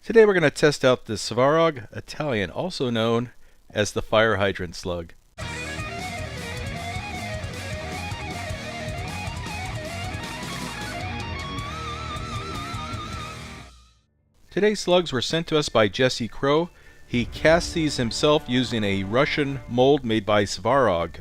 Today we're going to test out the Svarog Italian, also known as the fire hydrant slug. Today's slugs were sent to us by Jesse Crow. He cast these himself using a Russian mold made by Svarog.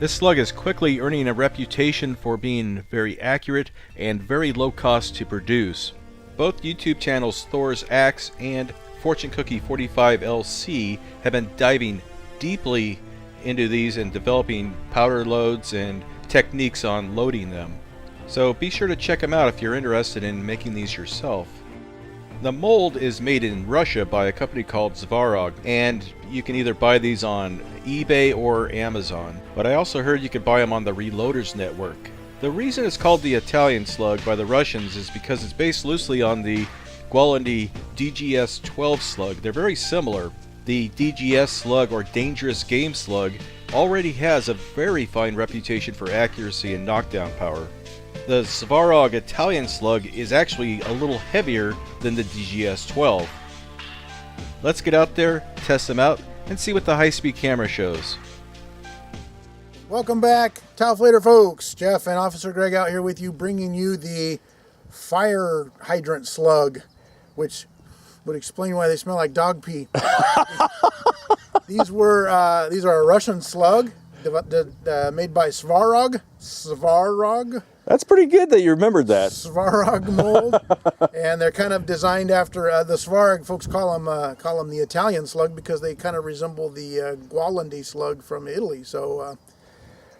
This slug is quickly earning a reputation for being very accurate and very low cost to produce. Both YouTube channels Thor's Axe and Fortune Cookie 45LC have been diving deeply into these and developing powder loads and techniques on loading them. So be sure to check them out if you're interested in making these yourself. The mold is made in Russia by a company called Svarog, and you can either buy these on eBay or Amazon, but I also heard you could buy them on the Reloaders Network. The reason it's called the Italian slug by the Russians is because it's based loosely on the Gualandi DGS-12 slug. They're very similar. The DGS slug, or dangerous game slug, already has a very fine reputation for accuracy and knockdown power. The Svarog Italian slug is actually a little heavier than the DGS-12. Let's get out there, test them out, and see what the high-speed camera shows. Welcome back, Tailflater folks. Jeff and Officer Greg out here with you, bringing you the fire hydrant slug, which would explain why they smell like dog pee. These are a Russian slug made by Svarog. Svarog. That's pretty good that you remembered that. Svarog mold, and they're kind of designed after the Svarog folks call them the Italian slug because they kind of resemble the Gualandi slug from Italy. So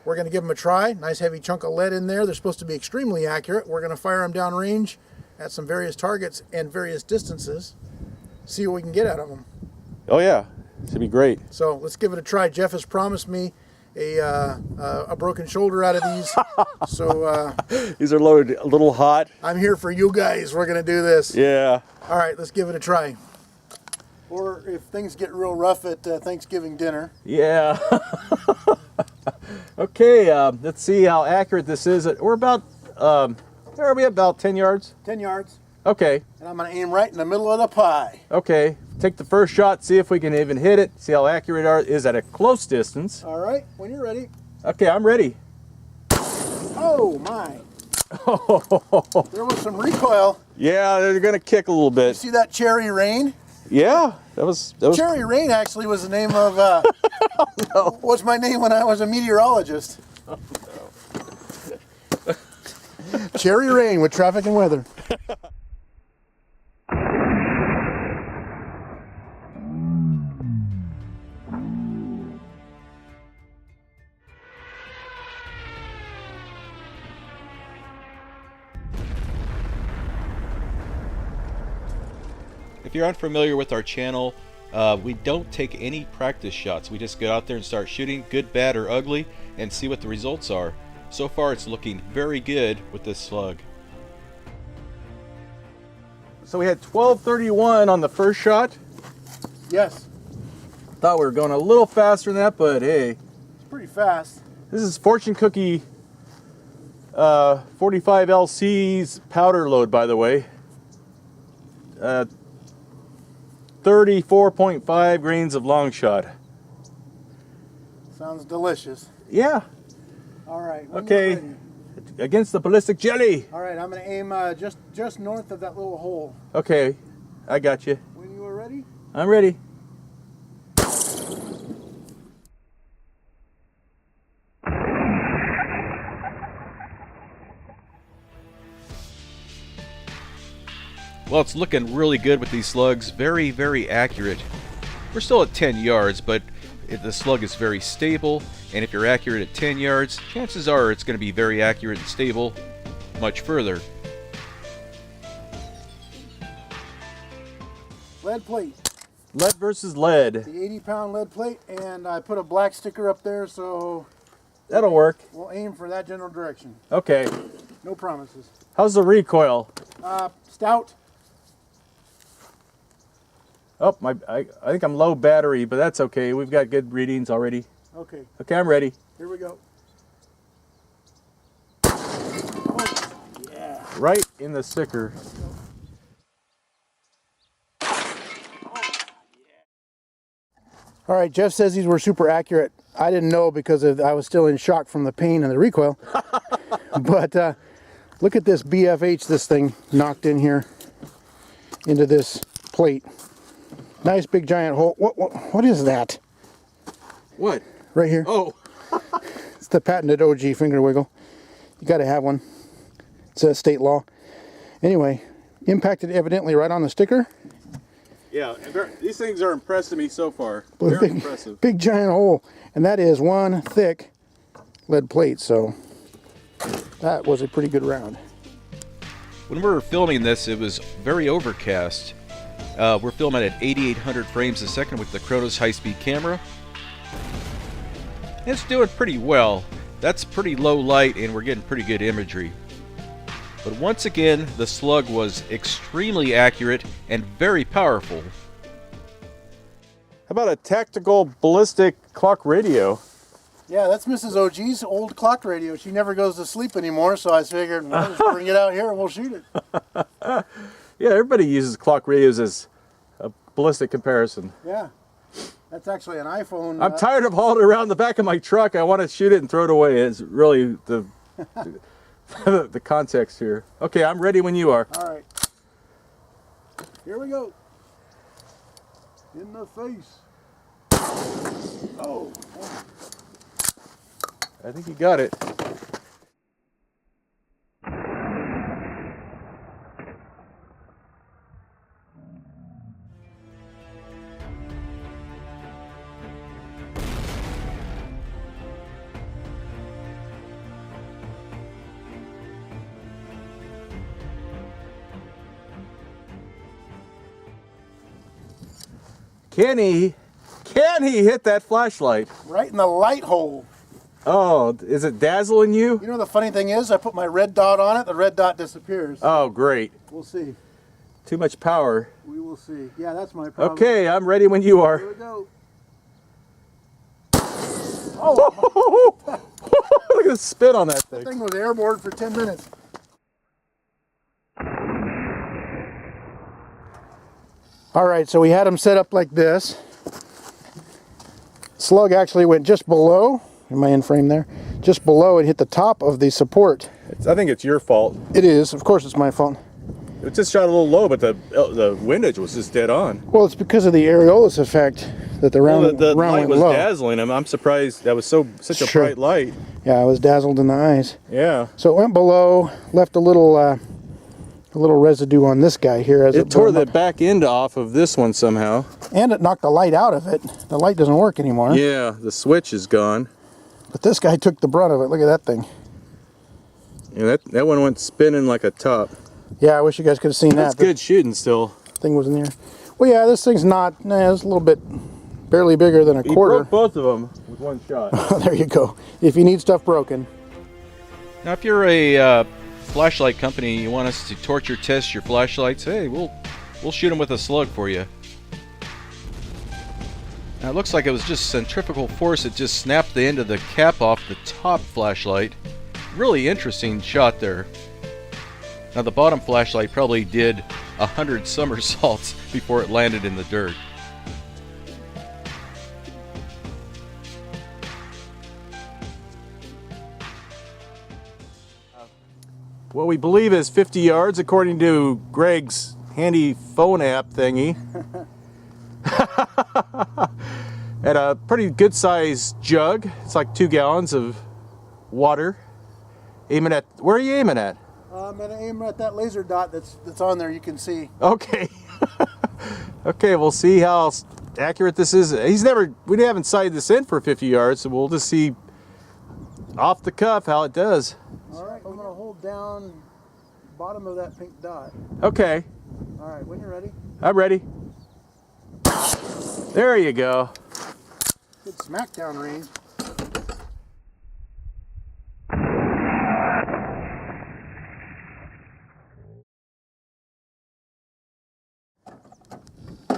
we're going to give them a try. Nice heavy chunk of lead in there. They're supposed to be extremely accurate. We're going to fire them down range at some various targets and various distances. See what we can get out of them. Oh yeah, it's gonna be great. So let's give it a try. Jeff has promised me a broken shoulder out of these. So these are loaded a little hot. I'm here for you guys. We're going to do this. Yeah. All right, let's give it a try. Or if things get real rough at Thanksgiving dinner. Yeah. Okay, let's see how accurate this is. We're about, are we about 10 yards? 10 yards. Okay. And I'm going to aim right in the middle of the pie. Okay. Take the first shot, see if we can even hit it, see how accurate it is at a close distance. All right, when you're ready. Okay, I'm ready. Oh, my. There was some recoil. Yeah, they're going to kick a little bit. You see that Cherry Rain? Yeah, that was... Cherry Rain actually was the name of... No. What's my name when I was a meteorologist? Oh, no. Cherry Rain with traffic and weather. If you're unfamiliar with our channel, we don't take any practice shots. We just go out there and start shooting, good, bad, or ugly, and see what the results are. So far it's looking very good with this slug. So we had 1231 on the first shot. Yes. Thought we were going a little faster than that, but hey. It's pretty fast. This is Fortune Cookie 45LC's powder load, by the way. 34.5 grains of long shot. Sounds delicious. Yeah. All right. Okay. Against the ballistic jelly. All right, I'm going to aim just north of that little hole. Okay. I got you. When you are ready? I'm ready. Well, it's looking really good with these slugs. Very, very accurate. We're still at 10 yards, but the slug is very stable, and if you're accurate at 10 yards, chances are it's going to be very accurate and stable much further. Lead plate. Lead versus lead. The 80-pound lead plate, and I put a black sticker up there, so That'll work. we'll aim for that general direction. Okay. No promises. How's the recoil? Stout. Oh, I think I'm low battery, but that's okay. We've got good readings already. Okay, Okay, I'm ready. here we go. Yeah. Right in the sticker. All right, Jeff says these were super accurate. I didn't know because I was still in shock from the pain and the recoil. But look at this BFH this thing knocked in here into this plate. Nice big giant hole. What is that? What? Right here. Oh. It's the patented OG finger wiggle. You got to have one. It's a state law. Anyway, impacted evidently right on the sticker. Yeah, these things are impressing me so far. Very impressive. Big giant hole. And that is one thick lead plate. So that was a pretty good round. When we were filming this, it was very overcast. We're filming at 8,800 frames a second with the Kronos high-speed camera. It's doing pretty well. That's pretty low light and we're getting pretty good imagery. But once again, the slug was extremely accurate and very powerful. How about a tactical ballistic clock radio? Yeah, that's Mrs. OG's old clock radio. She never goes to sleep anymore, so I figured, well, just bring it out here and we'll shoot it. Yeah, everybody uses clock radios as a ballistic comparison. Yeah, that's actually an iPhone. I'm tired of hauling it around the back of my truck. I want to shoot it and throw it away. It's really the the context here. Okay, I'm ready when you are. All right. Here we go. In the face. Oh. I think you got it. Can he hit that flashlight? Right in the light hole. Oh, is it dazzling you? You know the funny thing is, I put my red dot on it, the red dot disappears. Oh, great. We'll see. Too much power. We will see. Yeah, that's my problem. Okay, I'm ready when you are. Here we go. Oh! Look at the spin on that thing. That thing was airborne for 10 minutes. All right, so we had them set up like this. Slug actually went just below, am I in frame there? Just below and hit the top of the support. I think it's your fault. It is, of course it's my fault. It just shot a little low, but the windage was just dead on. Well, it's because of the areolus effect that the round, the round light went was low. dazzling. I'm surprised that was such a Sure. bright light. Yeah, I was dazzled in the eyes. Yeah. So it went below, left a little residue on this guy here as It tore burned the up. back end off of this one somehow. And it knocked the light out of it. The light doesn't work anymore. Yeah, the switch is gone. But this guy took the brunt of it. Look at that thing. Yeah, that one went spinning like a top. Yeah, I wish you guys could have seen That's that. good shooting still. The thing was in there. Well, yeah, this thing's not. It's a little bit, barely bigger than a He quarter. broke both of them with one shot. There you go. If you need stuff broken. Now, if you're a flashlight company and you want us to torture test your flashlights, hey, we'll shoot them with a slug for you. Now, it looks like it was just centrifugal force that just snapped the end of the cap off the top flashlight. Really interesting shot there. Now, the bottom flashlight probably did 100 somersaults before it landed in the dirt. What we believe is 50 yards, according to Greg's handy phone app thingy. And a pretty good sized jug. It's like 2 gallons of water. Aiming at, where are you aiming at? I'm going to aim at that laser dot that's on there. You can see. Okay. Okay, we'll see how accurate this is. We haven't sighted this in for 50 yards, so we'll just see off the cuff how it does. All right, I'm going to hold down the bottom of that pink dot. Okay, All right, when you're ready. I'm ready. There you go. Good smackdown range.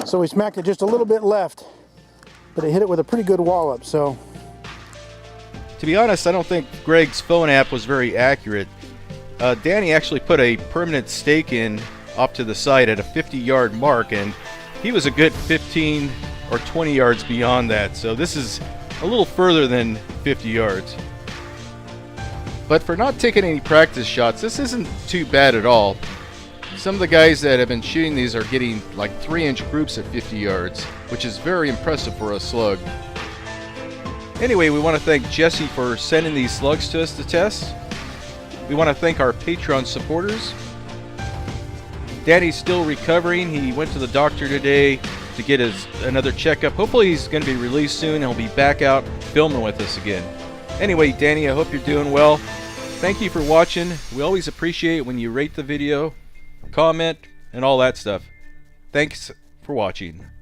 So we smacked it just a little bit left, but it hit it with a pretty good wallop. So To be honest, I don't think Greg's phone app was very accurate. Danny actually put a permanent stake in off to the side at a 50-yard mark, and he was a good 15 or 20 yards beyond that. So this is a little further than 50 yards. But for not taking any practice shots, this isn't too bad at all. Some of the guys that have been shooting these are getting like 3-inch groups at 50 yards, which is very impressive for a slug. Anyway, we want to thank Jesse for sending these slugs to us to test. We want to thank our Patreon supporters. Danny's still recovering. He went to the doctor today to get another checkup. Hopefully he's going to be released soon and he'll be back out filming with us again. Anyway, Danny, I hope you're doing well. Thank you for watching. We always appreciate when you rate the video, comment, and all that stuff. Thanks for watching.